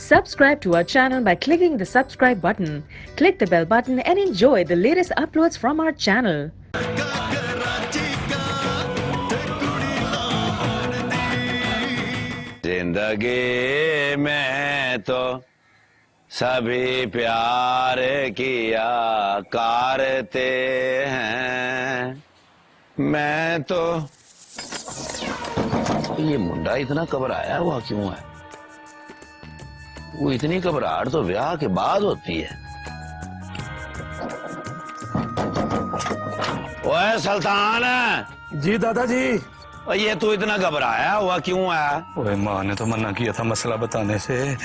Subscribe to our channel by clicking the subscribe button. Click the bell button and enjoy the latest uploads from our channel. जिंदगी में तो सभी प्यार किया करते हैं। मैं तो ये मुंडा इतना घबराया हुआ क्यों है? वो इतनी घबराहट तो ब्याह के बाद होती है। ओए सुल्तान। जी दादाजी। और ये तू इतना घबराया हुआ क्यों है? ओए माँ ने तो मना किया था मसला बताने से।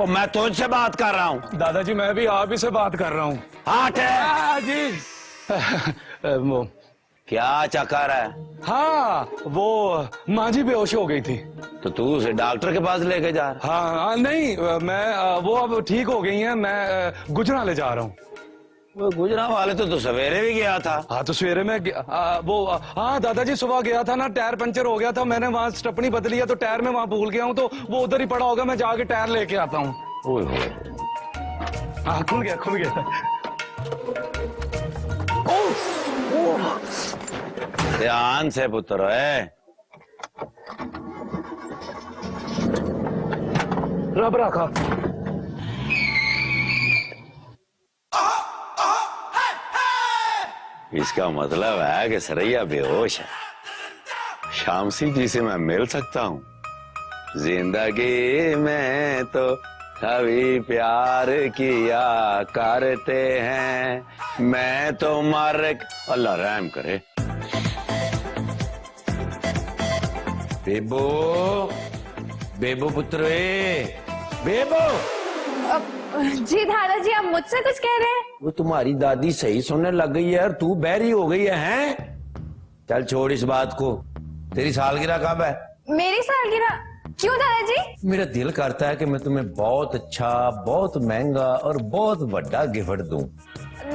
और मैं तुझसे बात कर रहा हूँ। दादाजी मैं भी आप ही से बात कर रहा हूँ। हाँ जी। वो क्या चक्कर है? हाँ वो माँ जी बेहोश हो गई थी। तो तू उसे डॉक्टर के पास लेके जा रहा? हाँ नहीं मैं वो अब ठीक हो गई हैं। मैं गुजरा ले जा रहा हूँ। वो गुजरा वाले तो सवेरे भी गया था। हाँ तो सवेरे में हाँ दादाजी सुबह गया था ना, टायर पंचर हो गया था। मैंने वहाँ स्टपनी बदली है तो टायर में वहाँ भूल गया हूँ, तो वो उधर ही पड़ा होगा। मैं जाके टायर लेके आता हूँ। हाँ खुल गया खुल गया। ध्यान से पुत्र है। रब रखा। इसका मतलब है कि सरैया बेहोश है। शामसी जी से मैं मिल सकता हूँ। जिंदगी में तो सभी प्यार किया करते हैं। मैं तो मर अल्लाह रहम करे। बेबो बेबो पुत्र बेबो। जी दादाजी आप मुझसे कुछ कह रहे हैं? वो तुम्हारी दादी सही सुनने लग गई है और तू बहरी हो गई है, हैं? चल छोड़ इस बात को। तेरी सालगिरह कब है? मेरी सालगिरह? क्यों दादाजी? मेरा दिल करता है कि मैं तुम्हें बहुत अच्छा, बहुत महंगा और बहुत बड़ा गिफ्ट दूं।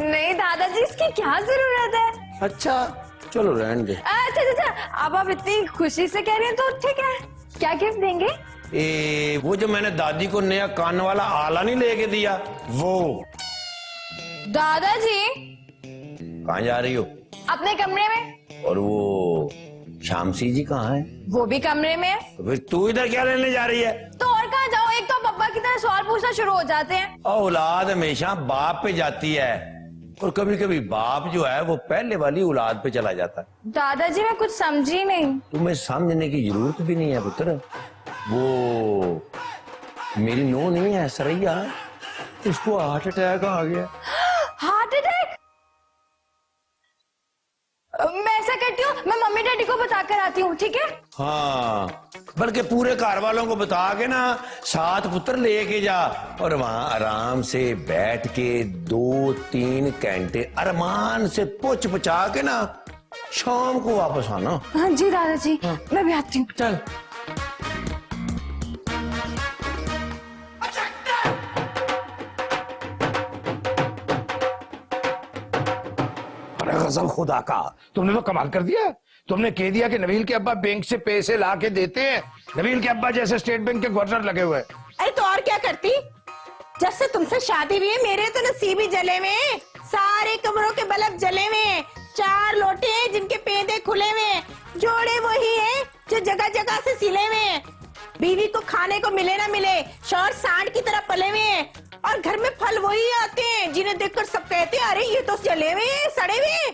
नहीं दादाजी इसकी क्या जरूरत है? अच्छा चलो रहने दे। अच्छा अब आप इतनी खुशी से कह रहे हैं तो ठीक है। क्या गिफ्ट देंगे? वो जो मैंने दादी को नया कान वाला आला नहीं लेके दिया वो। दादाजी कहाँ जा रही हो? अपने कमरे में। और वो शामसी जी कहाँ है? वो भी कमरे में है। तो फिर तू इधर क्या लेने जा रही है? तो और कहाँ जाओ, एक तो पप्पा की तरह सवाल पूछना शुरू हो जाते हैं। औलाद हमेशा बाप पे जाती है और कभी कभी बाप जो है वो पहले वाली औलाद पे चला जाता है। दादाजी मैं कुछ समझी नहीं। तुम्हें समझने की जरूरत भी नहीं है पुत्र। वो मेरी नूह नहीं है सरैया, उसको हार्ट अटैक आ गया। Heart attack? मैं ऐसा करती हूँ, मैं मम्मी डैडी को बता कर आती हूँ, ठीक है? हाँ बल्कि पूरे घर वालों को बता के ना साथ पुत्र लेके जा और वहां आराम से बैठ के 2-3 घंटे अरमान से पुछ पुछा के ना शाम को वापस आना। हाँ जी दादाजी। हाँ। मैं भी आती हूँ। चल। कसम खुदा का, तुमने तो कमाल कर दिया। तुमने कह दिया कि नबील के अब्बा बैंक से पैसे ला के देते हैं। नबील के अब्बा जैसे स्टेट बैंक के गवर्नर लगे हुए। अरे तो और क्या करती? जब से तुमसे शादी हुई है मेरे तो नसीब ही जले हुए। सारे कमरों के बल्ब जले हुए। 4 लोटे हैं जिनके पेंदे खुले हुए। जोड़े वही हैं जो जगह जगह से सिले हुए। बीवी को खाने को मिले ना मिले, शौहर सांड की तरह पले हुए। और घर में फल वही आते हैं जिन्हें देखकर सब कहते हैं अरे ये तो जले हुए सड़े हुए।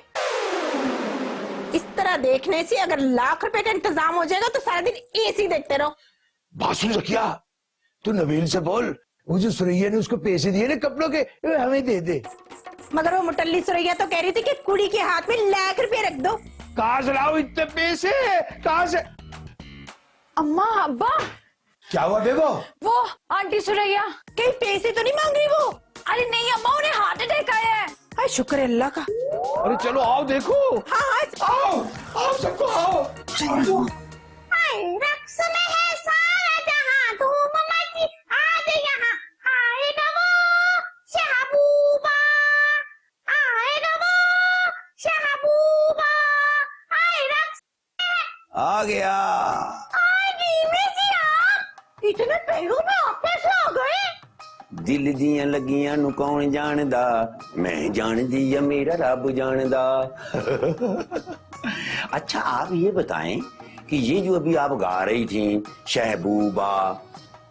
इस तरह देखने से अगर लाख रुपए का इंतजाम हो जाएगा तो सारा दिन एसी देखते रहो। बासु रखिया, तू नबील से बोल वो जो सुरैया ने उसको पैसे दिए ना कपड़ों के, हमें दे दे। मगर वो मुटल्ली सुरैया तो कह रही थी कि कुड़ी के हाथ में लाख रुपए रख दो। कहाँ से लाओ इतने पैसे? कहाँ से? अम्मा अब्बा। क्या हुआ बेबो? वो आंटी सुरैया कहीं पैसे तो नहीं मांग रही वो? अरे नहीं अम्मा, उन्हें हार्ट अटैक आया है। हाय शुक्र है अल्लाह का। अरे चलो आओ देखो। हाँ आओ आओ सबको आओ। रक्स में है सारा जहां, धूम मची आज यहाँ। आएगा वो शहबूबा, आएगा वो शहबूबा। आए रक्स आ गया। इतने पैरों में आप कैसे आ गए? दिल दियां लगियां नु कौन जानदा, मैं जानदी या मेरा रब जानदा। अच्छा आप ये बताएं कि ये जो अभी आप गा रही थी शहबूबा,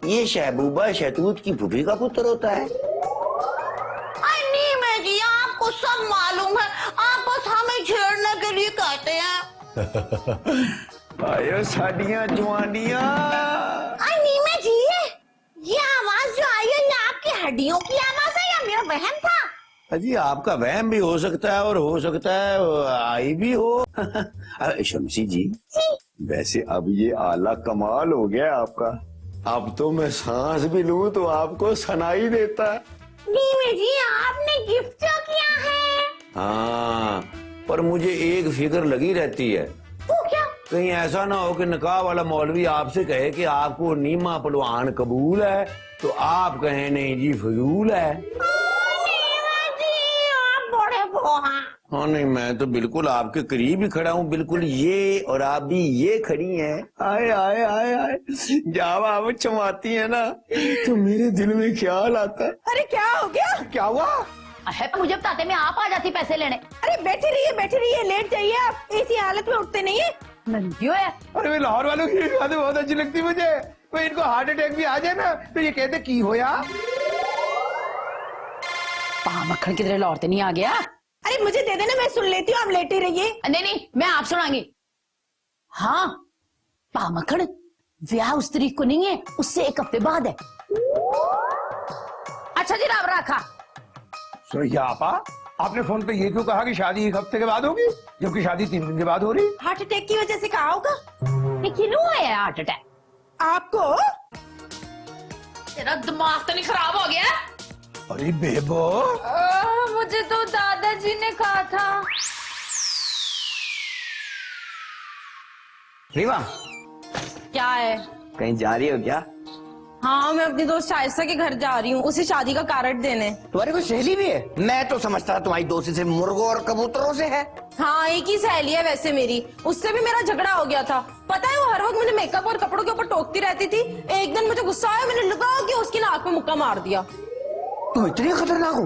ये शहबूबा शहतूत की फूफी का पुत्र होता है? नहीं मैं जी, आपको सब मालूम है, आप बस हमें छेड़ने के लिए कहते हैं। आयो साडियां जवानियां। नहीं मैं जी, ये आवाज जो आई है ये आपकी हड्डियों की आवाज है या मेरा वहम था? अजी आपका वहम भी हो सकता है और हो सकता है आई भी हो। शमसी जी, वैसे अब ये आला कमाल हो गया आपका, अब तो मैं सांस भी लूं तो आपको सुनाई देता है। नहीं मैं जी, आपने गिफ्ट जो किया है। हाँ, पर मुझे एक फिक्र लगी रहती है, वो क्या? कहीं ऐसा ना हो कि निकाह वाला मौलवी आपसे कहे कि आपको नीमा पलवान कबूल है तो आप कहें नहीं जी फजूल है। आप बड़े वो हैं। हाँ नहीं, मैं तो बिल्कुल आपके करीब ही खड़ा हूँ, बिल्कुल ये, और आप भी ये खड़ी हैं। आए आए आए आए, जब आप चमाती है ना तो मेरे दिल में ख्याल आता है। अरे क्या हो गया? क्या हुआ? है मुझे बताते मैं आप आ जाती पैसे लेने। अरे बैठे रहिए, लेट जाइए, आप ऐसी हालत में उठते नहीं है। क्यों है? अरे वे लाहौर वालों की बातें बहुत अच्छी लगती मुझे। वे इनको हार्ट अटैक भी आ जाए ना तो ये कहते की होया। मक्खन किधरे लौटते नहीं आ गया? अरे मुझे दे देना, मैं सुन लेती हूँ, आप लेटे रहिए। नहीं मैं आप सुनाऊंगी। हाँ, मक्खन ब्याह उस तारीख को नहीं है, उससे एक हफ्ते बाद है। अच्छा जी, राम रखा। सुनिए आपा, आपने फोन पे ये क्यों कहा कि शादी एक हफ्ते के बाद होगी जबकि शादी 3 दिन के बाद हो रही? हार्ट अटैक की वजह से कहा होगा। क्यों है हार्ट अटैक? आपको? तेरा दिमाग तो नहीं खराब हो गया? अरे बेबो, मुझे तो दादाजी ने कहा था। रीवा, क्या है? कहीं जा रही हो क्या? हाँ, मैं अपनी दोस्त शाइस्ता के घर जा रही हूँ, उसे शादी का कार्ड देने। तुम्हारी कोई सहेली भी है? मैं तो समझता था तुम्हारी दोस्ती से मुर्गों और कबूतरों से है। हाँ, एक ही सहेली है वैसे मेरी, उससे भी मेरा झगड़ा हो गया था। पता है, वो हर वक्त मुझे मेकअप और कपड़ों के ऊपर टोकती रहती थी। एक दिन मुझे गुस्सा आया, मैंने लगा कि उसकी नाक में मुक्का मार दिया। तुम इतनी खतरनाक हो?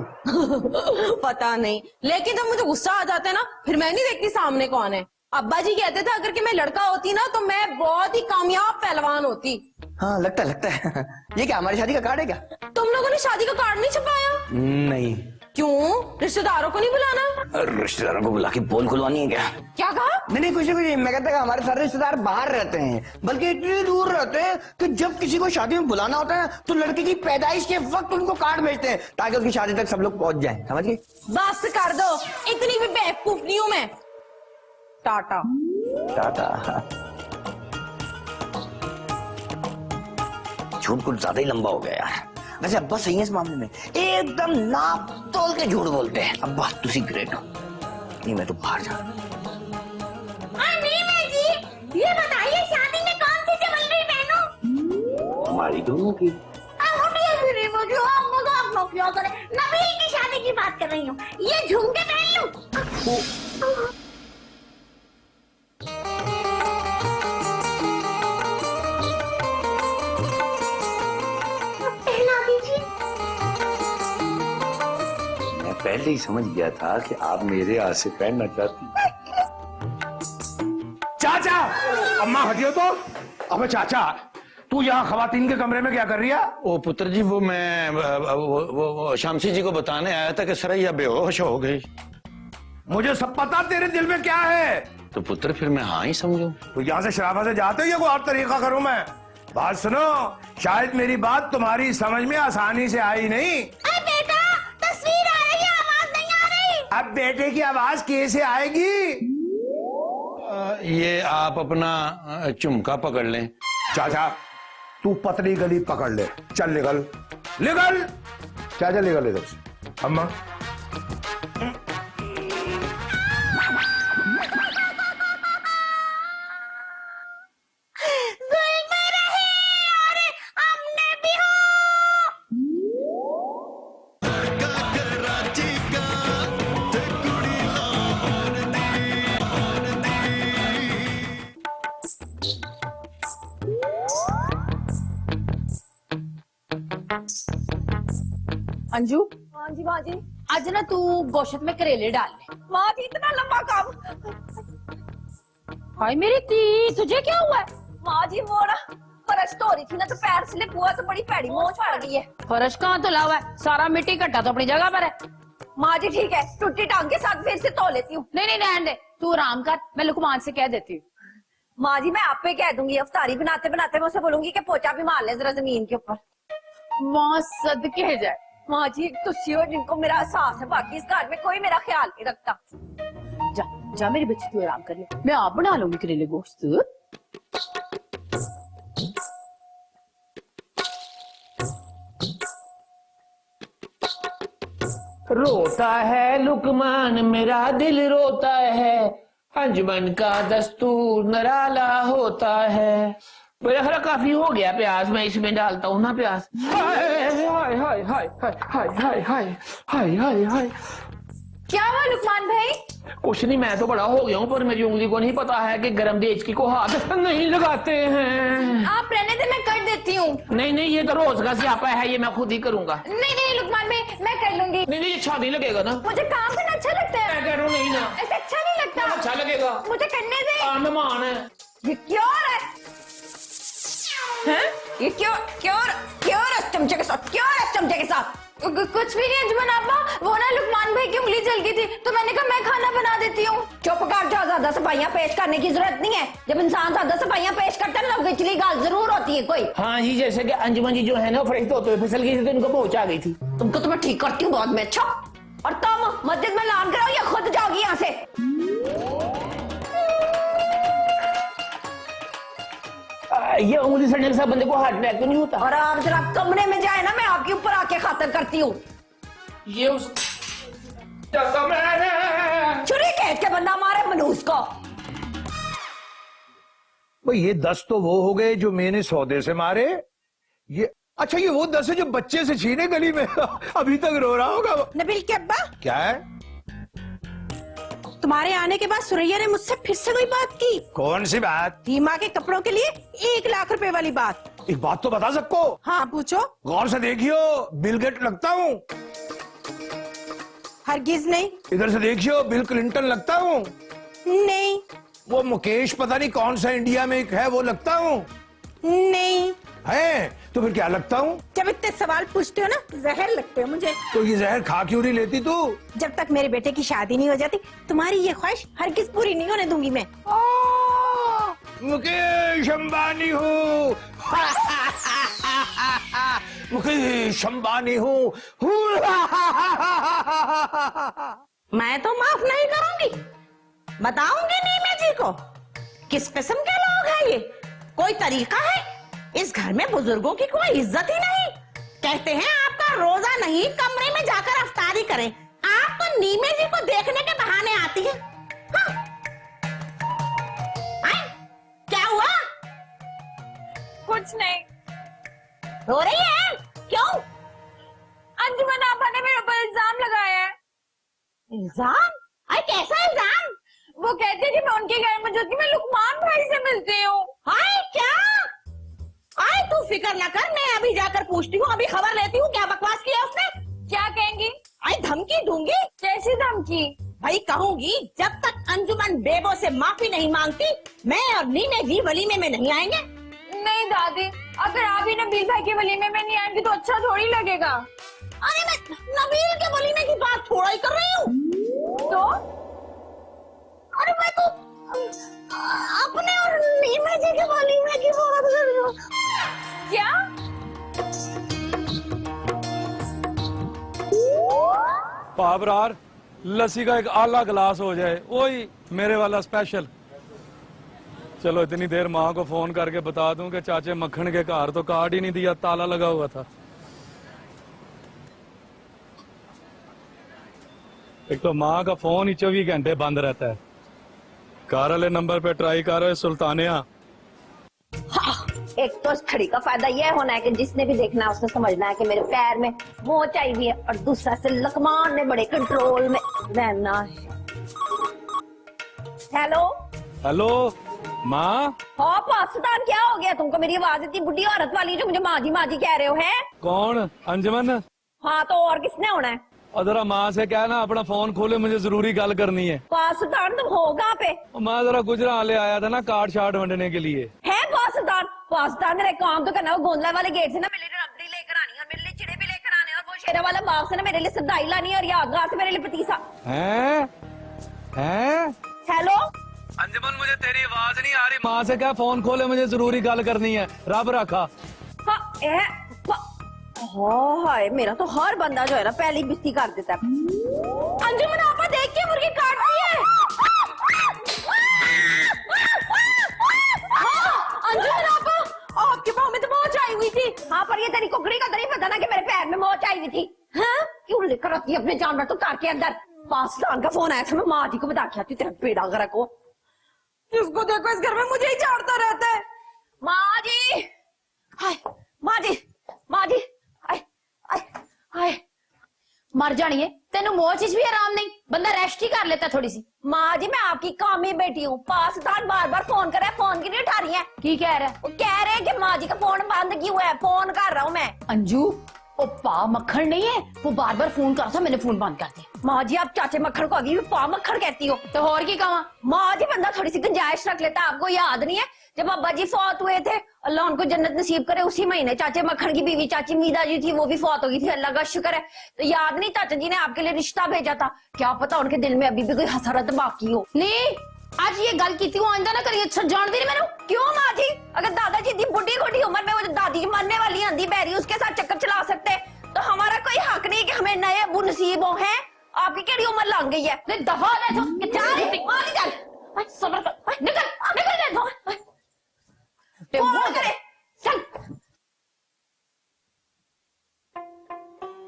पता नहीं, लेकिन जब मुझे गुस्सा आ जाता है ना, फिर मैं नहीं देखती सामने कौन है। अब्बा जी कहते थे अगर कि मैं लड़का होती ना तो मैं बहुत ही कामयाब पहलवान होती। हाँ लगता है। ये क्या हमारी शादी का कार्ड है क्या? तुम लोगों ने शादी का कार्ड नहीं छपाया? नहीं। क्यों? रिश्तेदारों को नहीं बुलाना? रिश्तेदारों को बुला के पोल खुलवानी है क्या? क्या कहा? नहीं कुछ नहीं, मैं कहता हमारे सारे रिश्तेदार बाहर रहते हैं, बल्कि इतनी दूर रहते हैं कि जब किसी को शादी में बुलाना होता है तो लड़के की पैदाइश के वक्त उनको कार्ड भेजते हैं ताकि उसकी शादी तक सब लोग पहुंच जाए। समझ गए? बस कर दो, इतनी भी बेवकूफ नहीं हूं मैं। टाटा। झूठ कुछ ज्यादा ही लंबा हो गया यार। वैसे अब्बा सही है इस मामले में, एकदम नाप तोल के झूठ बोलते हैं। अब्बा तुसी ग्रेट हो। नहीं मैं तो बाहर जा। नहीं मैं जी, ये बताइए शादी में कौन सी ज्वेलरी पहनूं? हमारी दोनों की। क्या करे, नबील की शादी की बात कर रही हूँ। ये झुमके पहन लूं? पहना दीजिए। मैं पहले ही समझ गया था कि आप मेरे हाथ से पहनना चाहती। चाचा, अम्मा हटियो तो। अबे चाचा, तू यहाँ खवातीन के कमरे में क्या कर रही है? ओ पुत्र जी, वो मैं वो शामसी जी को बताने आया था कि सरैया बेहोश हो गई। मुझे सब पता तेरे दिल में क्या है। तो पुत्र फिर मैं हाँ ही समझूं? तो यहाँ से शराफत से जाते हो या कोई और तरीका करूं मैं? बात सुनो, शायद मेरी बात तुम्हारी समझ में आसानी से आई नहीं। अरे बेटा, तस्वीर आ रही है, आवाज नहीं आ रही। अब बेटे की आवाज कैसे आएगी? ये आप अपना झुमका पकड़ लें। चाचा, तू पतली गली पकड़ ले, चल निकल निकल। चाचा निकल इधर से। अम्मा अंजू, हाँ जी माँ जी। आज ना तू गोश्त में करेले डाल ले। माँ जी इतना लंबा काम। हाय मेरी ती, तुझे क्या हुआ है? माँ जी वो ना फर्श तो हो रही थी ना, तो पैर स्लिप हुआ तो बड़ी पैड़ी मोच पड़ गई है। फर्श कहाँ तो हुआ है, सारा मिट्टी इकट्ठा तो अपनी जगह पर है। माँ जी ठीक है, टूटी टांग के साथ फिर से धो लेती हूँ। नहीं नहीं रहने दे, तू आराम कर, मैं लुकमान से कह देती हूँ। माँ जी मैं आप पे कह दूंगी, अफ्तारी बनाते बनाते मैं उसे बोलूंगी कि पोचा भी मार ले जरा जमीन के ऊपर। माँ सदके जाए। माँ जी एक तुसी हो जिनको मेरा एहसास है, बाकी इस घर में कोई मेरा ख्याल नहीं रखता। जा जा मेरी बच्ची, तू आराम कर ले, मैं आप बना लूंगी करेले गोश्त। रोता है लुकमान मेरा दिल रोता है, अंजुमन का दस्तूर नराला होता है। मेरा खरा काफी हो गया प्याज, मैं इसमें डालता हूँ ना प्याज। हाय हाय हाय हाय हाय हाय हाय हाय हाय हाय हाय। क्या हुआ लुकमान भाई? कुछ नहीं, मैं तो बड़ा हो गया हूँ, पर मेरी उंगली को नहीं पता है कि गरम देचकी को हाथ नहीं लगाते हैं। आप रहने दे, मैं कर देती हूँ। नहीं नहीं, ये तो रोज का स्यापा है, ये मैं खुद ही करूंगा। नहीं नहीं लुकमान भाई मैं कर लूंगी। नहीं नहीं, अच्छा नहीं लगेगा ना। मुझे काम करना अच्छा लगता है। मैं कह रहा हूँ नहीं ना, ऐसे अच्छा नहीं लगता। अच्छा लगेगा। मुझे करने दे। मेहमान है ये क्यों है? हैं? ये क्यों क्यों क्यों रस चमचे के साथ, क्यों रस चमचे के साथ? कुछ भी नहीं अंजुमन अब्बा, वो ना लुकमान भाई की उंगली जल गई थी तो मैंने कहा मैं खाना बना देती हूँ। चुप कर जाओ, ज्यादा सफाइयाँ पेश करने की जरूरत नहीं है। जब इंसान ज्यादा सफाइयाँ पेश करता है ना, विचली गाल जरूर होती है कोई। हाँ जी, जैसे कि अंजुमन जी जो है ना फ्रेश होते हुए फिसल गई थी तो उनको पहुंचा गई थी। तुमको तो मैं ठीक करती हूँ बाद में। अच्छा और तुम मस्जिद में लान कराओ या खुद जाओगी यहाँ से? ये उंगली सड़ने के साथ बंदे को हार्ट अटैक तो नहीं होता? और आप जरा कमरे में जाए ना, मैं आपके ऊपर आके खातर करती हूँ। ये उस छुरी कह के बंदा मारे मनूस को। भाई ये 10 तो वो हो गए जो मैंने सौदे से मारे। ये अच्छा, ये वो 10 है जो बच्चे से छीने गली में अभी तक रो रहा होगा। नबील के अब्बा, क्या है? तुम्हारे आने के बाद सुरैया ने मुझसे फिर से कोई बात की। कौन सी बात? रीमा के कपड़ों के लिए 1 लाख रुपए वाली बात। एक बात तो बता सबको। हाँ पूछो। गौर से देखियो, बिल गेट लगता हूँ? हरगिज नहीं। इधर से देखियो, बिल क्लिंटन लगता हूँ? नहीं वो मुकेश पता नहीं कौन सा इंडिया में एक है, वो लगता हूँ? नहीं। है तो फिर क्या लगता हूँ? जब इतने सवाल पूछते हो ना, जहर लगते हो मुझे। तो ये जहर खा क्यों नहीं लेती तू? जब तक मेरे बेटे की शादी नहीं हो जाती, तुम्हारी ये ख्वाहिश हरगिज पूरी नहीं होने दूंगी मैं। मुकेश अंबानी हूँ। मुकेश अंबानी हूँ। मैं तो माफ नहीं करूंगी। बताऊंगी नीमे जी को किस किस्म के लोग हैं ये। कोई तरीका है? इस घर में बुजुर्गों की कोई इज्जत ही नहीं। कहते हैं आपका रोजा नहीं, कमरे में जाकर अफ्तारी करें। आप तो नीमे जी को देखने के बहाने आती है। हाँ। क्या हुआ? कुछ नहीं। रो रही है क्यों? अंजुमन आपा ने मेरे ऊपर इल्जाम लगाया है। इल्जाम? अरे कैसा इल्जाम? वो कहते हैं कि मैं उनके घर में जो कि मैं लुकमान भाई से मिलती हूँ। हाय क्या? आए तू फिक्र न कर, मैं अभी जाकर पूछती हूँ, अभी खबर लेती हूँ क्या बकवास किया उसने। क्या कहेंगी? आई धमकी दूंगी। कैसी धमकी? भाई कहूंगी जब तक अंजुमन बेबो से माफी नहीं मांगती, मैं और नीमे जी वलीमे में नहीं आएंगे। नहीं दादी, अगर आप ही नबील भाई के वलीमे में नहीं आएंगे तो अच्छा थोड़ी लगेगा। अरे मैं नबील के वलीमे की बात थोड़ा ही कर रही हूँ। तो अरे मैं तो अपने और नीमे जी के वलीमे की बात कर रही हूँ। क्या? पावरार लस्सी का एक आला गिलास हो जाए, वही मेरे वाला स्पेशल। चलो इतनी देर माँ को फोन करके बता दूं कि चाचे मक्खन के घर तो कार्ड ही नहीं दिया, ताला लगा हुआ था। एक तो माँ का फोन ही 24 घंटे बंद रहता है। कार वाले नंबर पे ट्राई कर रहे सुल्तानिया। हाँ, एक तो इस छड़ी का फायदा यह होना है कि जिसने भी देखना है उसने समझना है कि मेरे पैर में मोच आई हुई है, और दूसरा से लकमान ने बड़े कंट्रोल में रहना है। हेलो हेलो माँ। हाँ पाकिस्तान, क्या हो गया तुमको? मेरी आवाज इतनी बुढ़ी औरत वाली जो मुझे माँ जी कह रहे हो है? कौन? अंजुमन? हाँ तो और किसने होना है? और जरा माँ से कहना अपना फोन खोले, मुझे जरूरी गल करनी है। बॉस सुल्तान तुम हो कहाँ पे? मैं जरा गुजरात ले आया था ना कार्ड शार्ट वंडने के लिए। है बॉस सुल्तान? बॉस सुल्तान मेरा काम तो करना, वो गोंदला वाले गेट से ना मेरे लिए रबड़ी लेकर आनी है, मेरे लिए चिड़े भी लेकर आने, और वो शेरा वाला बाग से ना मेरे लिए सदाई लानी है, और यादगार से मेरे लिए पतीसा। हैं? हेलो अंजुमन, मुझे तेरी आवाज नहीं आ रही। माँ से क्या फोन खोले, मुझे जरूरी गल करनी है। रब रखा। हाय, मेरा तो हर बंदा जो है ना पहली बिस्ती कर देता है। अंजुमन आपा देख के मुर्गी काट रही है। अंजुमन आपा, आपके पाँव में तो मोच आई हुई थी। हाँ, पर ये तेरी कुकड़ी का तो नहीं पता ना कि मेरे पैर में मोच आई हुई थी। हाँ, क्यों लेकर आती है अपने जानवर तो कार के अंदर? पाकिस्तान का फोन आया था, मैं माँ जी को बता के आती हूँ, तेरा बेड़ा गरक को। जिसको देखो इस घर में मुझे ही झाड़ता रहता है। माँ जी, हाय माँ जी, माँ जी, हाय मर जानी है तेन, मोच भी आराम नहीं, बंदा रेस्ट ही कर लेता थोड़ी सी। माँ जी मैं आपकी कामी बेटी हूँ, पाकिस्तान बार बार फोन कर रहा है, फोन की नहीं उठा रही है। की कह रहा है? वो कह रहे हैं कि माँ जी का फोन बंद क्यों है, फोन कर रहा हूँ मैं। अंजू, वो पा मक्खन नहीं है, वो बार बार फोन कर रहा था, मैंने फोन बंद कर दिया। माँ जी आप चाचे मक्खन को अभी भी पा मक्खन कहती हो? तो और की कहा? माँ जी बंदा थोड़ी सी गुंजाइश रख लेता, आपको याद नहीं है जब अब्बा जी फौत हुए थे, अल्लाह उनको जन्नत नसीब करे, उसी महीने चाचे मक्खन की बीवी चाची मीदा जी थी, वो भी फौत हो गई थी, अल्लाह का शुक्र है। तो याद नहीं चाचा जी ने आपके लिए रिश्ता भेजा था? क्या पता उनके दिल में अभी भी कोई हसरत बाकी हो। नहीं, आज ये गल की थी, आइंदा ना करिए। अच्छा जानती नहीं मैंने। क्यों माँ जी? अगर दादाजी की बुढ़ी बुढ़ी उम्र में वो जो दादी की मरने वाली आंधी बहरी उसके साथ चक्कर चला सकते, तो हमारा कोई हक नहीं कि हमें नए अबू नसीब हो हैं। आपकी केड़ी उम्र लंघ गई है? दफा ले तो सबर कर, निकल निकल फोन करे चल।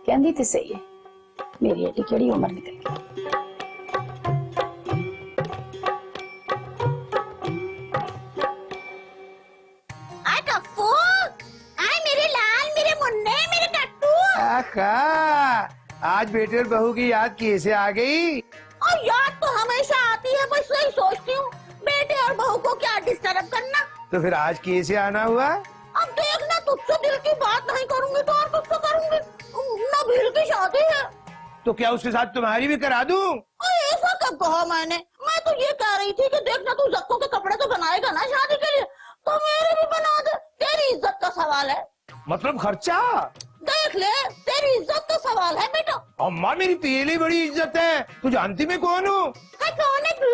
कहती तो सही है, मेरी एडी केड़ी उम्र निकल गई। आय कफ्फू, आय मेरे लाल, मेरे मुन्ने, मेरे टट्टू। आखा, आज बेटे और बहू की याद कैसे आ गई? और याद तो हमेशा आती है, बस वही सोचती हूँ बेटे और बहू को क्या डिस्टर्ब करना। तो फिर आज कैसे आना हुआ? अब देखना, तुझसे दिल की बात नहीं करूंगी तो और तुझसे करूंगी। नबील की शादी है। तो क्या उसके साथ तुम्हारी भी करा दूं? ऐसा कब कहा मैंने? मैं तो ये कह रही थी कि देखना तू जक्को के कपड़े तो बनाएगा ना शादी के लिए, तो मेरे भी बना दे, तेरी इज्जत का सवाल है। मतलब खर्चा? देख ले, तेरी इज्जत का सवाल है बेटा। अम्मा मेरी पहली बड़ी इज्जत है, तू जानती मैं कौन हूँ? कौन है तू?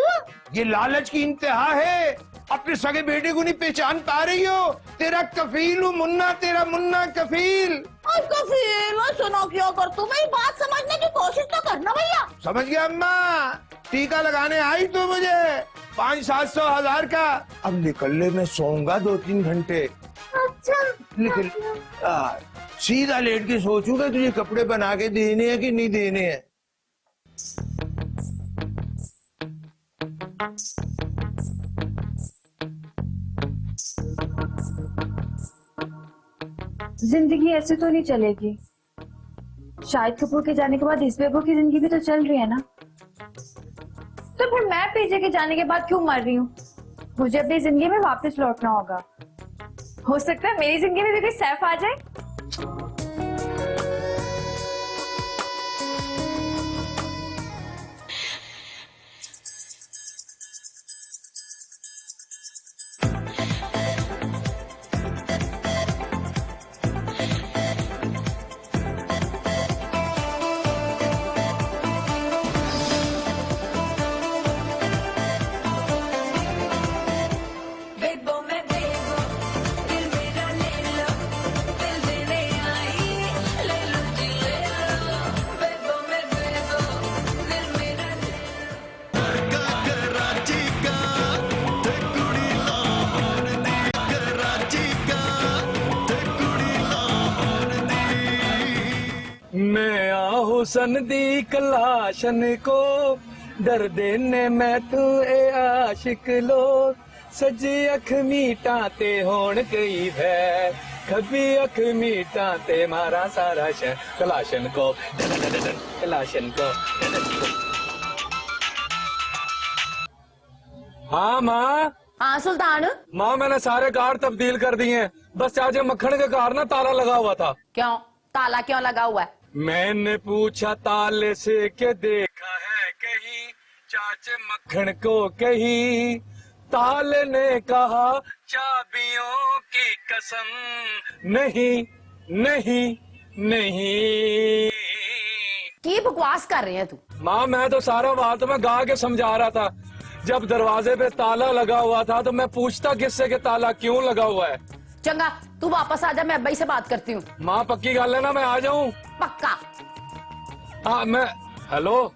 ये लालच की इंतहा है, अपने सगे बेटे को नहीं पहचान पा रही हो? तेरा कफील हूँ मुन्ना, तेरा मुन्ना कफील। कफील सुनो, क्यों कर तू? मेरी बात समझने की कोशिश तो करना भैया। समझ गया अम्मा, टीका लगाने आई तो मुझे 500-700 हजार का। अब निकल ले, मैं सोऊंगा 2-3 घंटे। अच्छा निकल सीधा लेट के सोचूंगा तुझे कपड़े बना के देने हैं कि नहीं देने हैं। जिंदगी ऐसे तो नहीं चलेगी। शाहिद कपूर के जाने के बाद इस बेबो की जिंदगी भी तो चल रही है ना, तो फिर मैं पीजे के जाने के बाद क्यों मर रही हूँ? मुझे अपनी जिंदगी में वापस लौटना होगा। हो सकता है मेरी जिंदगी में भी कोई सैफ आ जाए। मैं हुसन दी कलाशन को डर देने मैं तू ए आशिक लोग, सजी अख मीटा ते होण गई भै, खबी अख मीटा ते मारा सारा शहर। कलाशन को कलाशन को। हाँ माँ। हाँ सुल्तान। माँ मैंने सारे कार्ड तब्दील कर दिए हैं, बस चाचे मक्खन के कार ना ताला लगा हुआ था। क्यों? ताला क्यों लगा हुआ है? मैंने पूछा ताले से के देखा है कहीं चाचे मक्खन को कहीं, ताले ने कहा चाबियों की कसम नहीं नहीं नहीं। की बकवास कर रहे हैं तू? माँ मैं तो सारा बात तो मैं गा के समझा रहा था। जब दरवाजे पे ताला लगा हुआ था तो मैं पूछता किससे कि ताला क्यों लगा हुआ है। चंगा तू वापस आ जा, मैं अब्बाई से बात करती हूँ। माँ पक्की गल है ना, मैं आ जाऊं? पक्का। हाँ मैं हेलो।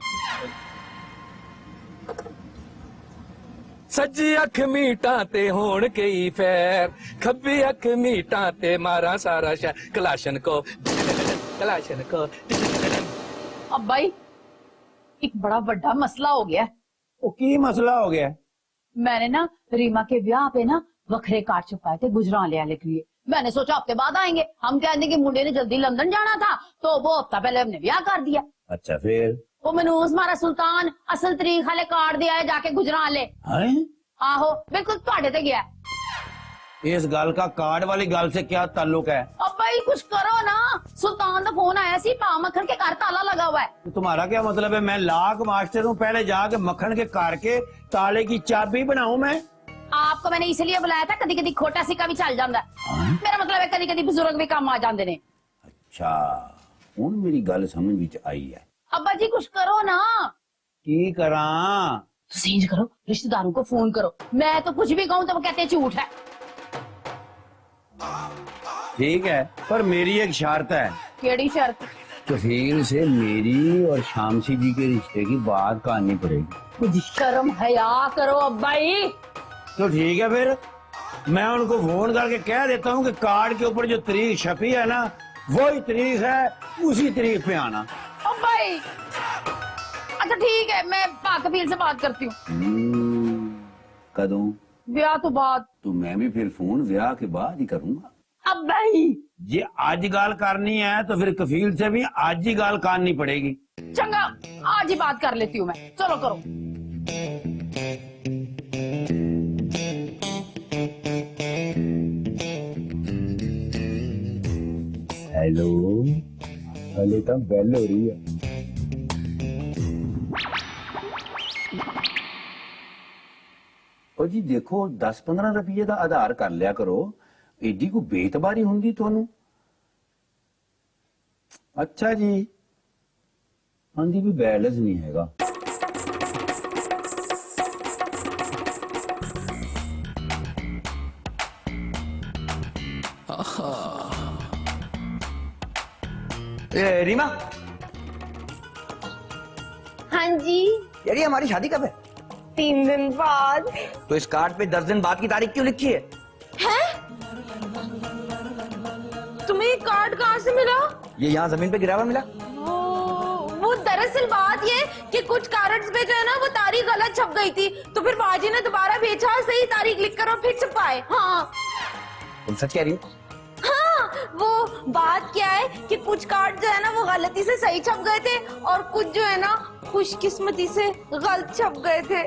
सज्जी अख मीटा ते होण कई फैर, खब्बी अख मीटा ते मारा सारा शहर, कलाशन को कलाशन को। अब्बाई एक बड़ा बड़ा मसला हो गया है। ਉਹ ਕੀ ਮਸਲਾ ਹੋ ਗਿਆ? मैंने ना रीमा के ब्याह पे ना वखरे कार्ड छपाए थे गुजराले वाले के लिए। मैंने सोचा हफ्ते बाद आएंगे, हम कहते कि मुंडे ने जल्दी लंदन जाना था तो वो हफ्ता पहले हमने ब्याह कर दिया। अच्छा फिर? वो मनूस मारा सुल्तान असल तरीक वाले कार्ड दे आए जाके गुजराले। आहो बिल्कुल ਤੁਹਾਡੇ ਤੇ गया। इस गल का कार्ड वाली गल से क्या ताल्लुक है? अब्बाई कुछ करो ना, सुल्तान का फोन आया सी पा मक्खन के घर ताला लगा हुआ है। तो तुम्हारा क्या मतलब है मैं लाख मास्टर हूँ, पहले जाके मक्खन के कार के ताले की चाबी बनाऊं मैं? आपको मैंने इसलिए बुलाया था, कभी कभी खोटा सिक्का भी चल जाता है। मेरा मतलब है कभी कभी बुजुर्ग भी काम आ जाते ने। अच्छा हुण मेरी गल समझ विच आई है। अब्बा जी कुछ करो ना। की करा? तुम इंज करो, रिश्तेदारों को फोन करो, मैं तो कुछ भी कहूँ तो वो कहते हैं झूठ है। ठीक है पर मेरी एक शर्त है। केड़ी शर्त? कफील से मेरी और शामसी जी के रिश्ते की बात करनी पड़ेगी। कुछ शर्म हया करो अब्बाई। तो ठीक है फिर मैं उनको फोन करके कह देता हूँ कि कार्ड के ऊपर जो तारीख छपी है ना वही तारीख है, उसी तारीख पे आना। अब्बाई अच्छा ठीक है, मैं पाकफील से बात करती हूँ। कदों? ब्याह तो बाद। तो मैं भी फिर फोन ब्याह के बाद ही करूंगा। अब्बाई जे आज गाल करनी है तो फिर कफील से भी आज ही गाल करनी पड़ेगी। चंगा आज ही बात कर लेती हूँ मैं, चलो करो। हेलो हेलो तो बेल हो रही है। और जी देखो 10-15 रुपये का आधार कर लिया करो, एडी को बेतबारी होंगी थानू। अच्छा जी आंधी भी बैलेंस नहीं हैगा। रीमा हाँ जी। यार ये हमारी शादी कब है? 3 दिन बाद। तो इस कार्ड पे 10 दिन बाद की तारीख क्यों लिखी है? तुम्हें ये कार्ड कहाँ से मिला? ये यहाँ जमीन पे गिरा हुआ मिला। वो दरअसल बात ये कि कुछ कार्ड्स पे जो है ना वो तारीख गलत छप गई थी, तो फिर बाजी ने दोबारा भेजा, सही तारीख लिखकर और फिर छपाए। हाँ तुम सच कह रही हो? हाँ वो बात क्या है कि कुछ कार्ड जो है ना वो गलती से सही छप गए थे और कुछ जो है ना खुशकिस्मती से गलत छप गए थे।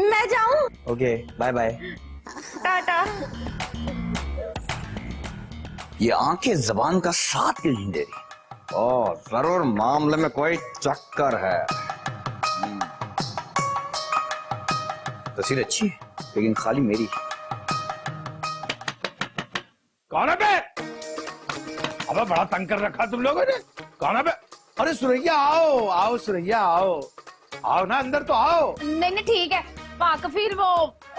मैं जाऊं? Okay bye bye. टाटा। ये आंखें जबान का साथ क्यों नहीं दे रही? ओह जरूर मामले में कोई चक्कर है। तस्वीर अच्छी है लेकिन खाली मेरी। कौन है बे? अबे बड़ा तंग कर रखा तुम लोगों ने। कौन है बे? अरे सुरैया आओ आओ सुरैया आओ आओ ना अंदर तो आओ। नहीं ठीक है पाकफील वो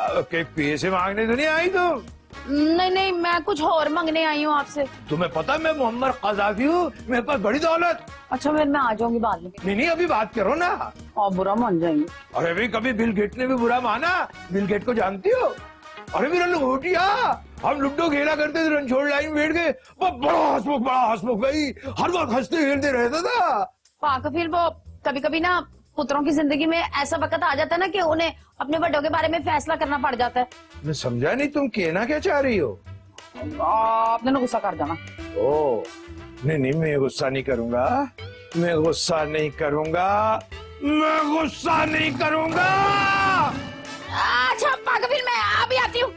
के पैसे मांगने तो नहीं आई तुम? नहीं मैं कुछ और मांगने आई हूँ आपसे। तुम्हें पता मैं मोहम्मद कजाफी हूँ, मेरे पास बड़ी दौलत। अच्छा मैं आ जाऊंगी बाद में। नहीं अभी बात करो ना। और बुरा मान जाएंगे। अरे भाई कभी बिल गेट ने भी बुरा माना? बिल गेट को जानती हो? अरे मेरा लंगोटिया हम लुड्डो खेला करते थे, रणछोड़ लाइन बैठ गए, बड़ा हंसमुख भाई हर वक्त हंसते खेलते रहता था। पाकफील वो कभी कभी ना पुत्रों की जिंदगी में ऐसा वक्त आ जाता है ना कि उन्हें अपने बड़ों के बारे में फैसला करना पड़ जाता है। मैं समझा नहीं तुम कहना क्या चाह रही हो? आपने ना गुस्सा कर जाना। ओ नहीं मैं गुस्सा नहीं करूंगा, मैं गुस्सा नहीं करूंगा, मैं गुस्सा नहीं करूंगा। अच्छा पाकफील मैं अभी आती हूँ।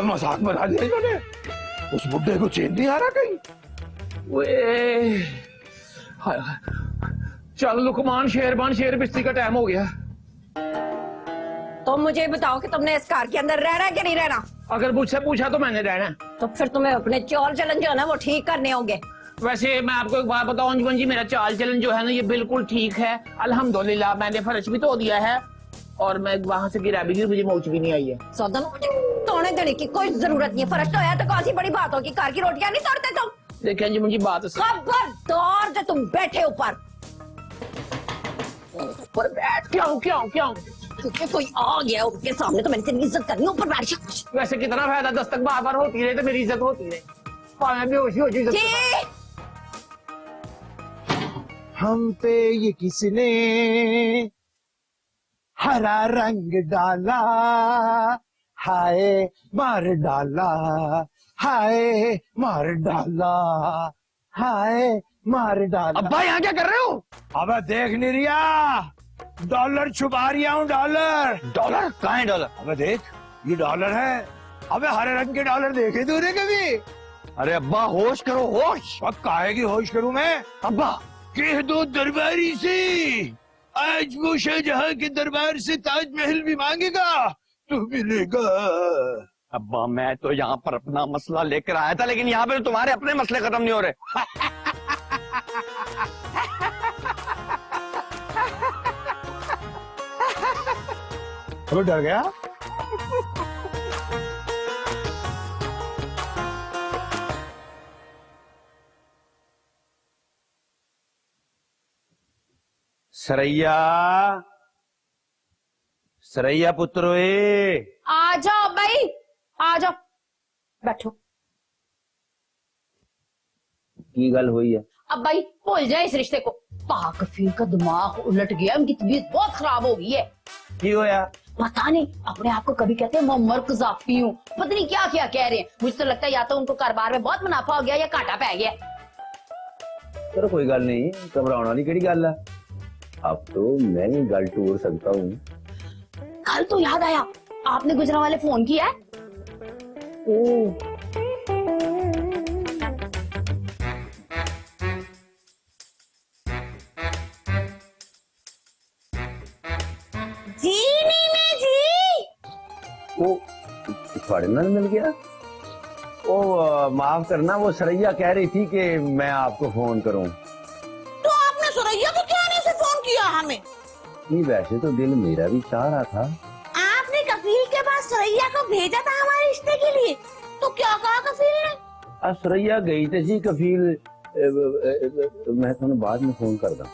मजाक बना दिया इन्होंने। उस बुड्ढे को चैन नहीं आ रहा कहीं। वे हाय हाय। चल लुकमान शेरबान शेर बिस्ती का टाइम हो गया। तो मुझे बताओ कि तुमने इस कार के अंदर रहना है कि नहीं रहना? अगर मुझसे पूछा तो मैंने रहना है। तो फिर तुम्हें अपने चौल चलन जो है ना वो ठीक करने होंगे। वैसे मैं आपको एक बात बताऊं अंजुमन जी, मेरा चाल चलन जो है ना ये बिल्कुल ठीक है अल्हम्दुलिल्लाह। मैंने फर्श भी धो दिया है और मैं वहां से गिरा भी, मुझे मौज भी नहीं आई है। सौदन तोड़ने देने की कोई जरूरत नहीं है। फर्श तो है तो कौन सी बड़ी बात होगी? कार की रोटियां नहीं तोड़ते तुम? देखिए अंजुमन जी बात खबरदार जो तुम बैठे ऊपर बैठ। क्यों क्यों क्यों? क्योंकि कोई आ गया उनके सामने तो मैंने तेरी इज्जत करनी। ऊपर बैठ। वैसे कितना फायदा, दस्तक बार बार होती रहे तो मेरी इज्जत होती रहे। पाया बेहोशी हो जाए। हम पे ये किसने हरा रंग डाला, हाय मार डाला, हाय मार डाला, हाय मार डाला। अब्बा यहाँ क्या कर रहे हो? अबे देख नहीं रिया, डॉलर छुपा रिया हूँ। डॉलर डॉलर कहाँ है डॉलर? अबे देख ये डॉलर है। अबे हरे रंग के डॉलर देखे तूने कभी? अरे अब्बा होश करो होश। अब काहे की होश करूं मैं? अब्बा कह दो दरबारी से आज वो शाहजहां के दरबार से ताजमहल भी मांगेगा तो मिलेगा। अब्बा मैं तो यहाँ पर अपना मसला लेकर आया था, लेकिन यहाँ पे तो तुम्हारे अपने मसले खत्म नहीं हो रहे। अबे डर गया? सरैया, सरैया पुत्रोए। आ जाओ भाई, आ जाओ, बैठो। की गल हुई है? अब भाई भूल जाए इस रिश्ते को। पाकफीर का दिमाग उलट गया, उनकी तबीयत बहुत खराब हो गई है। की होया? पता नहीं, अपने आप को कभी कहते हैं मुअम्मर कज़ाफ़ी हूँ, पता नहीं क्या क्या कह रहे हैं। मुझे तो लगता है या तो उनको कारोबार में बहुत मुनाफा हो गया या घाटा पै गया। चलो कोई गल नहीं, घबराने वाली केड़ी गल है। अब तो मैं ही गल टूर सकता हूँ। कल तो याद आया, आपने गुजरांवाले फोन किया है? जी मीना जी। वो थोड़े नाल मिल गया। ओ माफ करना, वो सरैया कह रही थी कि मैं आपको फोन करूं। तो आपने सुरैया को क्या आने से फोन किया हमें? नहीं वैसे तो दिल मेरा भी चाह रहा था। आपने कफील के पास सुरैया को भेजा था हमारे रिश्ते के लिए, तो क्या कहा कफील ने? अब सरैया गई तो जी कफील, मैं तुम्हें बाद में फोन कर दा।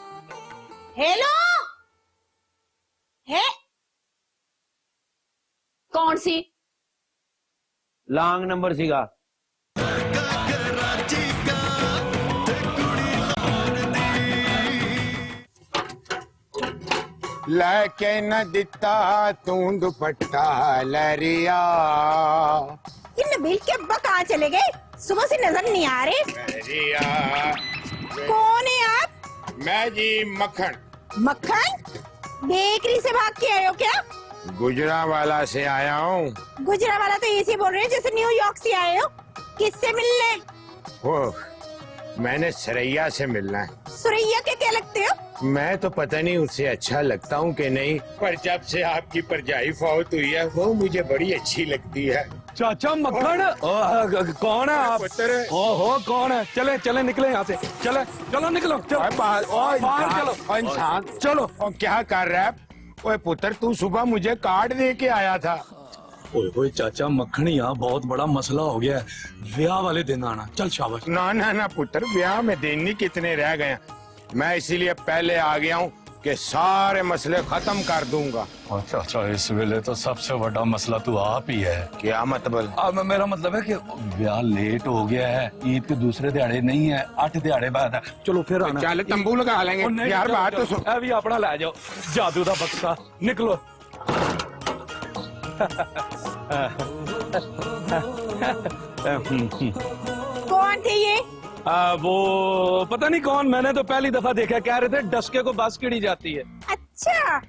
हेलो है कौन सी? लॉन्ग नंबर सीगा। लेके न दिता तू दुपट्टा लरिया। ये नबील के अब्बा कहाँ चले गए? सुबह से नजर नहीं आ रहे। लरिया कौन है आप? मैं जी मक्खन, मक्खन? बेकरी से भाग के आए हो क्या? गुजरांवाला से आया हूँ। गुजरांवाला तो ऐसे बोल रहे हैं जैसे न्यूयॉर्क से आए हो। किससे मिलने? ओह मैंने सरैया से मिलना है। सुरैया के क्या लगते हो? मैं तो पता नहीं उससे अच्छा लगता हूँ कि नहीं, पर जब से आपकी परजाई फौत हुई है वो मुझे बड़ी अच्छी लगती है। चाचा मक्खन, कौन है आप? पुत्र। ओहो कौन है? चले चले निकले यहाँ से, चले चलो निकलो, चलो बाहर चलो, इंसान चलो। और क्या कर रहा है? ओए पुत्र तू सुबह मुझे कार्ड दे के आया था। ओए ओए चाचा मक्खन, यहाँ बहुत बड़ा मसला हो गया है, ब्याह वाले दिन आना। चल शाबाश। ना ना ना पुत्र, ब्याह में दिन ही कितने रह गए हैं। मैं इसीलिए पहले आ गया हूँ कि सारे मसले खत्म कर दूंगा। चाचा इस वेले तो सबसे बड़ा मसला तो आप ही है। क्या मतलब? अब मेरा मतलब है कि ब्याह लेट हो गया है, ईद के दूसरे दिहाड़े नहीं है, 8 दिहाड़े बाद है। चलो फिर आना। चल तंबू लगा लेंगे। यार बात तो सुन। अभी अपना ले जाओ, जादू का बक्सा निकलो। कौन थे ये? वो पता नहीं कौन, मैंने तो पहली दफा देखा। कह रहे थे डस्के को बस किड़ी जाती है। अच्छा,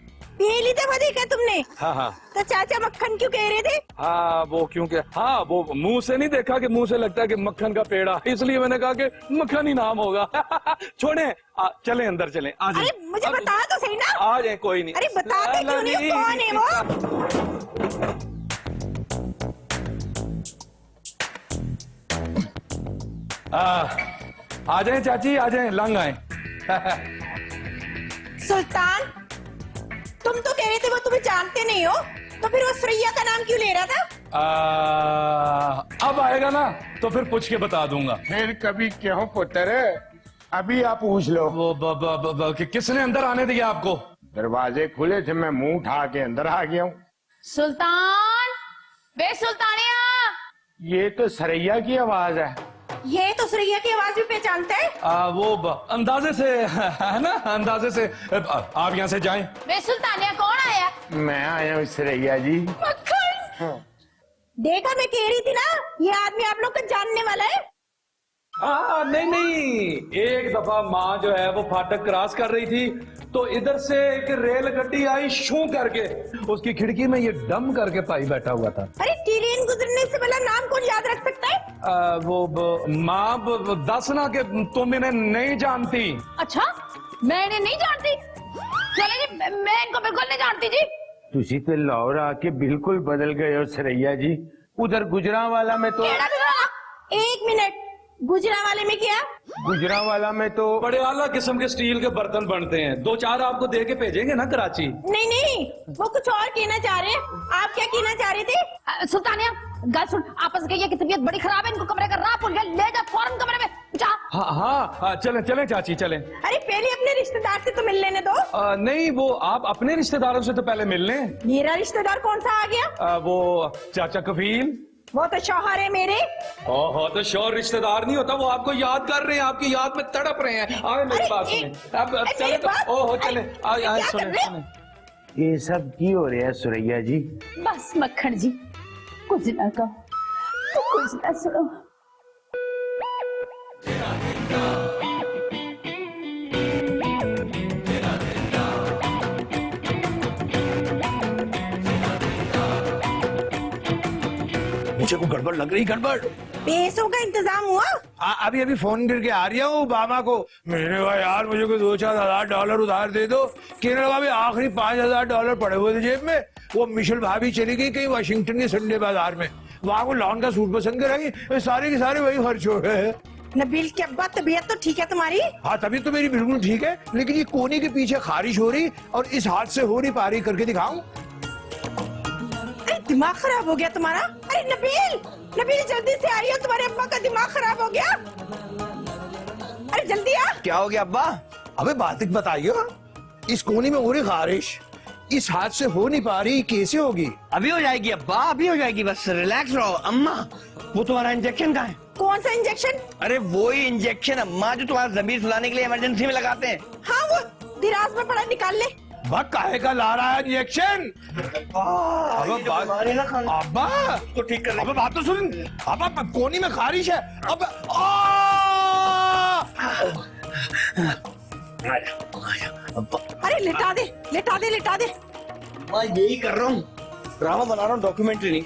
पहली दफा देखा तुमने? हाँ हाँ तो चाचा मक्खन क्यों कह रहे थे? हाँ, वो क्योंकि हाँ वो मुंह से नहीं देखा कि मुंह से लगता है कि मक्खन का पेड़ा, इसलिए मैंने कहा कि मक्खन ही नाम होगा। छोड़े, चले अंदर चले। आ जाए। अरे मुझे बता तो सही ना। आ जाए, कोई नहीं। अरे बताते क्यों नहीं, कौन है वो? आ जाए चाची, आ जाए, लंग आए। सुल्तान, तुम तो कह रहे थे वो तुम्हें जानते नहीं हो, तो फिर वो सुरैया का नाम क्यों ले रहा था? अब आएगा ना तो फिर पूछ के बता दूंगा। फिर कभी क्यों पुत्र, अभी आप पूछ लो। वो किसने अंदर आने दिया आपको? दरवाजे खुले थे, मैं मुंह उठा के अंदर आ गया हूँ। सुल्तान, बे सुल्तानिया। ये तो सरैया की आवाज है। ये तो सुरैया की आवाज भी पहचानता है। अंदाजे से है ना, अंदाजे से। आप यहाँ से जाएं। बे सुल्तानिया, कौन आया? मैं आया हूँ सरैया जी। मक्खन, देखा मैं कह रही थी ना, ये आदमी आप लोग को जानने वाला है। हाँ, नहीं, एक दफा माँ जो है वो फाटक क्रॉस कर रही थी, तो इधर से एक रेल गड्डी आई शू करके, उसकी खिड़की में ये डम करके पाई बैठा हुआ था। अरे ट्रेन गुजरने से पहले नाम कौन याद रख सकता है? माँ दस ना कि तुम इन्हें नहीं जानती। अच्छा, मैं इन्हें नहीं जानती? चले जी, मैं इनको बिल्कुल नहीं जानती जी। तुसी तो लाहौर आके बिल्कुल बदल गए हो सरैया जी। उधर गुजरांवाला में तो एक मिनट, गुजरांवाले में क्या? गुजरांवाला में तो बड़े आला किस्म के स्टील के बर्तन बनते हैं, 2-4 आपको दे के भेजेंगे ना कराची। नहीं, वो कुछ और कहना चाह रहे हैं। आप क्या कहना चाह रहे थे? सुल्तानिया, गल सुन, आपस के ये की तबीयत बड़ी खराब है, इनको कमरे का राह भूल गया, ले जा फौरन कमरे में जा। हाँ, चले चाची चले। अरे पहले अपने रिश्तेदार से तो मिल लेने दो। नहीं, वो आप अपने रिश्तेदारों से तो पहले मिल लें। मेरा रिश्तेदार कौन सा आ गया? वो चाचा कफील। वो तो शौहर है मेरे। ओहो, तो शौहर रिश्तेदार नहीं होता, वो आपको याद कर रहे हैं, आपकी याद में तड़प रहे हैं। आए मेरी बात सुने। अब चले तो ओहो चले, आए सुने। ये सब की हो रहा है सुरैया जी? बस मक्खन जी, कुछ ना कहो, कुछ ना सुनो। मुझे को गड़बड़ लग रही, गड़बड़। पैसों का इंतजाम हुआ? अभी फोन करके आ रही हूँ बाबा को। मैंने कहा यार मुझे को $2-4 उधार दे दो। कहने लगा भाई आखिरी $5,000 पड़े हुए थे जेब में। वो मिशेल भाभी चली गई कहीं वाशिंगटन के संडे बाजार में, वहां को लॉन का सूट पसंद कराई, सारे के सारे वही खर्च हो गए। नबील के अब्बा, तबीयत तो ठीक है तुम्हारी? हाँ, तबीयत तो मेरी बिल्कुल ठीक है, लेकिन ये कोने के पीछे खारिश हो रही और इस हाथ से हो नहीं पा रही, करके दिखाऊं? दिमाग खराब हो गया तुम्हारा? अरे नबील जल्दी से आइए, तुम्हारे अब्बा का दिमाग खराब हो गया। अरे जल्दी आ। क्या हो गया अब्बा? अबे बात बताइए, इस कोने में हो रही खारिश, इस हाथ से हो नहीं पा रही, कैसे होगी? अभी हो जाएगी अब्बा, अभी हो जाएगी, बस रिलैक्स रहो। अम्मा, वो तुम्हारा इंजेक्शन कहाँ है? कौन सा इंजेक्शन? अरे वो ही इंजेक्शन अम्मा जो तुम्हारा जमीर सुलाने के लिए इमरजेंसी में लगाते हैं। हाँ, वो दिराज में पड़ा, निकाल ले। बक काहे का ला रहा है इंजेक्शन? अब्बा तो ठीक कर। अबे बात तो सुन। अब्बा कोनी में खारिश है। अब अरे लिटा दे। मैं यही कर रहा हूँ, ड्रामा बना रहा हूँ, डॉक्यूमेंट्री नहीं।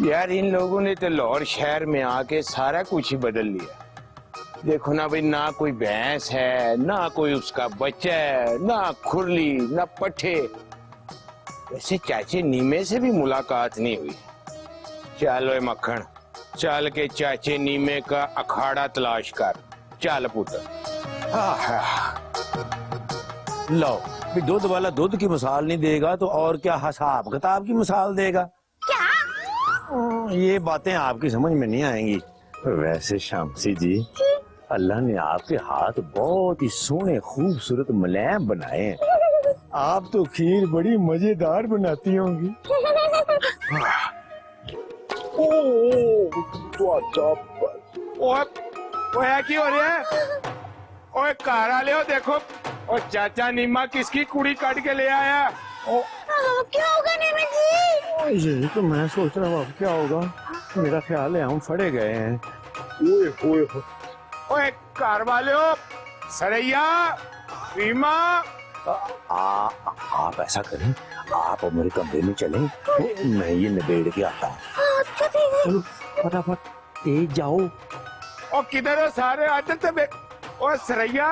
यार इन लोगों ने तो लाहौर शहर में आके सारा कुछ ही बदल लिया। देखो ना भाई, ना कोई भैंस है, ना कोई उसका बच्चा है, ना खुरली, ना पट्ठे। वैसे चाचे नीमे से भी मुलाकात नहीं हुई। चलो मक्खन, चल के चाचे नीमे का अखाड़ा तलाश कर। चल पुत्र। लो, दूध वाला दूध की मिसाल नहीं देगा तो और क्या हिसाब किताब की मिसाल देगा? क्या? ये बातें आपकी समझ में नहीं आएंगी। वैसे शामसी जी, अल्लाह ने आपके हाथ बहुत ही सोने खूबसूरत मुलायम बनाए हैं। आप तो खीर बड़ी मजेदार बनाती होंगी। ओए की हो रहा है? ओए कारा ले देखो, और चाचा नीमा किसकी कुड़ी काट के ले आया? क्या होगा नैना जी? यही तो मैं सोच रहा हूँ अब क्या होगा। मेरा ख्याल है हम फड़े गए हैं। ओए ओए ओए कार वालों, सरैया, रीमा, आप ऐसा करें, आप मेरे कमरे में चलें, मैं ये निबेड़ के आता हूँ। चलो फटाफट तेज जाओ। और किधर हो सारे? आदत है। और सरैया,